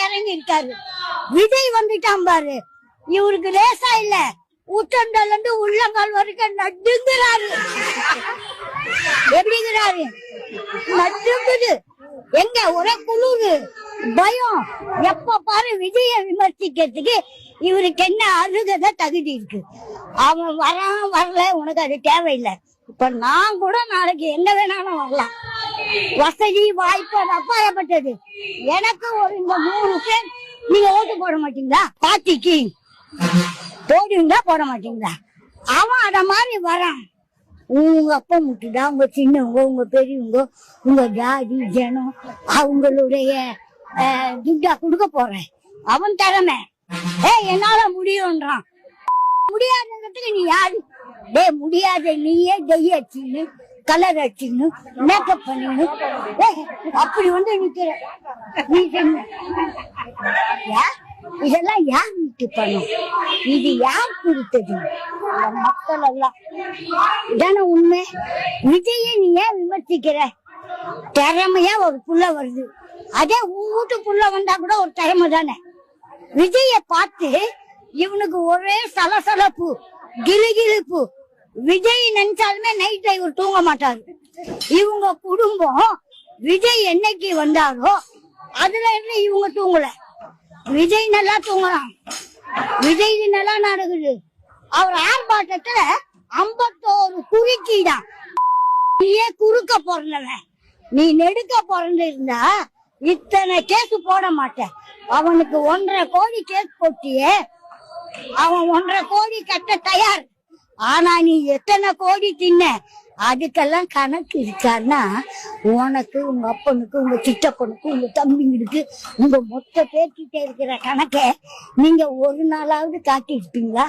இறங்கி இருக்காரு. விஜய் வந்துட்டான் பாரு, இவருக்கு லேசா இல்ல, உச்சந்தல இருந்து உள்ளங்கால் வரைக்கும் நடுங்குறாரு. எப்படிங்கிறாரு? நடுங்குது. எங்க ஒரே குளிரு, பயம். எப்ப பாரு விஜய விமர்சிக்கிறதுக்கு இவருக்கு என்ன அருகதை தகுதி இருக்கு? அவன் வரான் வரல, உனக்கு அது தேவையில்லை. இப்ப நான் கூட நாளைக்கு எங்க வேணாலும் வரலாம். வசதி வாய்ப்பு அது அப்பாயப்பட்டது. எனக்கு ஒரு இந்த 3 பேர் நீங்க ஓட்டு போட மாட்டீங்களா? பார்ட்டிக்கு போடுவீங்களா போட மாட்டீங்களா? அவன் அத மாதிரி வரான். உங்க அப்பா முட்டுடா, உங்க சின்னவங்க, உங்க பெரியவங்க, உங்க ஜாதி ஜனம் அவங்களுடைய துட்டா கொடுக்க போறேன். அவன் திறமை என்னால முடியும்ன்றான். முடியாதுங்கிறதுக்கு நீ யாரு? முடியாது, நீயே டெய் அடிச்சுன்னு கலர் அடிச்சுன்னு மேக்கப் பண்ணின்னு அப்படி வந்து நிக்கிற. நீ இதெல்லாம் யார் வீட்டு பண்ணும்? இது யார் கொடுத்தது? மக்கள் எல்லாம் இதான உண்மை. விஜய நீ ஏன் விமர்சிக்கிற? திறமையா ஒரு புள்ள வருது, அதே உன் வீட்டு புள்ள வந்தா கூட ஒரு திறமை தானே. விஜய பார்த்து இவனுக்கு ஒரே சலசலப்பு, கிளுகிழுப்பு. விஜய் நினைச்சாலுமே நைட்ல இவர் தூங்க மாட்டாரு. இவங்க குடும்பம் விஜய் என்னைக்கு வந்தாரோ அதுல இருந்து இவங்க தூங்கல. விஜய் நல்லா தூங்கலாம், விஜய் நல்லா நடக்குது. அவர் ஆர்ப்பாட்டத்துல 51 குறுக்கிதான். நீயே குறுக்க பிறந்தவன், நீ நெடுக்க பிறந்து இருந்தா இத்தனை கேஸ் போட மாட்டேன். அவனுக்கு 1.5 கோடி கேஸ் போட்டியே, அவன் 1.5 கோடி கட்ட தயார். ஆனா நீ எத்தனை கோடி தின்ன? அதுக்கெல்லாம் கணக்கு இருக்கான்னா உனக்கு, உங்க அப்பனுக்கு, உங்க சித்தப்பனுக்கு, உங்க தம்பிங்களுக்கு, உங்க மொத்த பேர்கிட்ட இருக்கிற கணக்கை நீங்க ஒரு நாளாவது காட்டி இருப்பீங்களா?